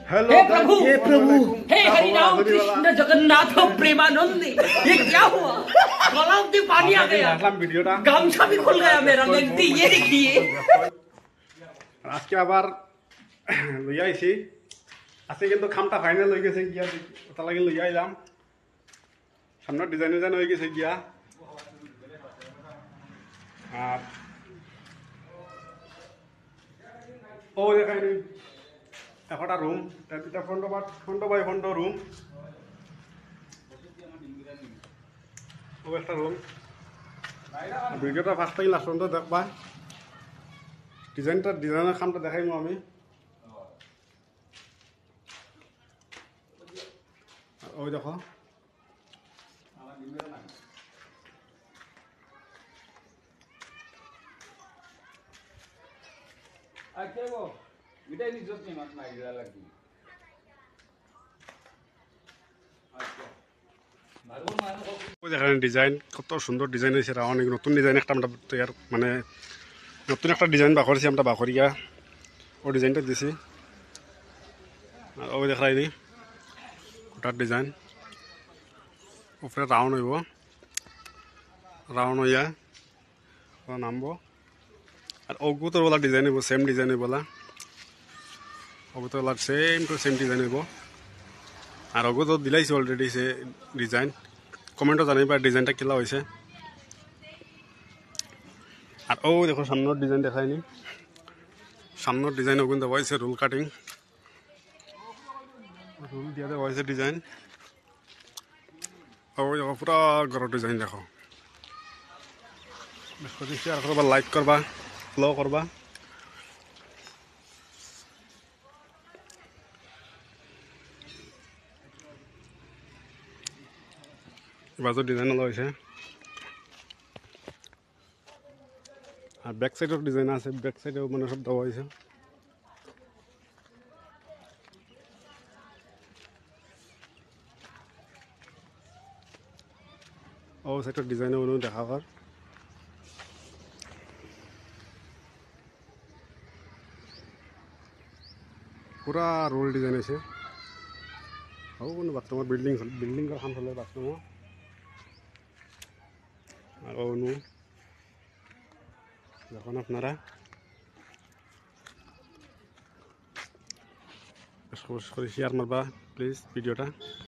Hello हे प्रभु हे प्रभु हे हरिराम कृष्ण जगन्नाथ प्रेमानंद ये क्या हुआ गला में पानी आ गया वीडियोটা गामछा भी खुल गया मेरा लगती ये देखिए আজকে আবার লই আইছি আজকে কিন্তু খামটা ফাইনাল হয়ে গেছে গিয়া ওটা লাগি লই আইলাম সামনে ডিজাইন হয়ে গেছে গিয়া আর ও দেখাই নি একটা রুম এটা ফন্ড বাই ফন্ড রুম ও একটা রুম ভিডিওটা ফার্স্ট টাইম লাস্ট পর্যন্ত দেখবা ডিজাইনের খামটা দেখাইমু আমি ওই দেখো আচ্ছা গো এটা নিজত নি মাছ নাই গলা লাগি আচ্ছা দেখেন ডিজাইন কত সুন্দর ডিজাইন হয়েছে অনেক নতুন ডিজাইন একটা আমরা তৈরি মানে নতুন একটা ডিজাইন বাকরছি আমরা বাকরিয়া ও ডিজাইনটা দিছি আর ওই দেখাইনি ওটার ডিজাইন উপরে রাউন্ড হইব রাউন্ড হইয়া নামবো আর অগুতরওয়ালা ডিজাইন হইব সেম ডিজাইন হইবলা অগুতরওয়ালা সেম টু সেম ডিজাইন হইব আর অগুত দিলাইছে অলরেডি সে ডিজাইন কমেন্টও জানিবা ডিজাইনটা কিলা হয়েছে আর ও দেখো সামনের ডিজাইন দেখায়নি সামনের ডিজাইন ওগুন দেওয়া হয়েছে রুল কাটিং রুল দিয়ে দেওয়া হয়েছে ডিজাইন ও দেখো পুরা ঘরের ডিজাইন দেখো শেয়ার করবা লাইক করবা ফলো করবা বাজু ডিজাইন আলা হয়েছে আর ব্যাক সাইডের ডিজাইন আছে ব্যাক সাইডেও মানে সব দেওয়া হয়েছে ও সাইডের ডিজাইনও অনু দেখাবার পুরা রোল ডিজাইন আছে ও কোনো বাথরুমের বিল্ডিংয়ের কাম চলে বাথরুমও আর অনু দেখুন আপনারা শেয়ার মারবা প্লিজ ভিডিওটা।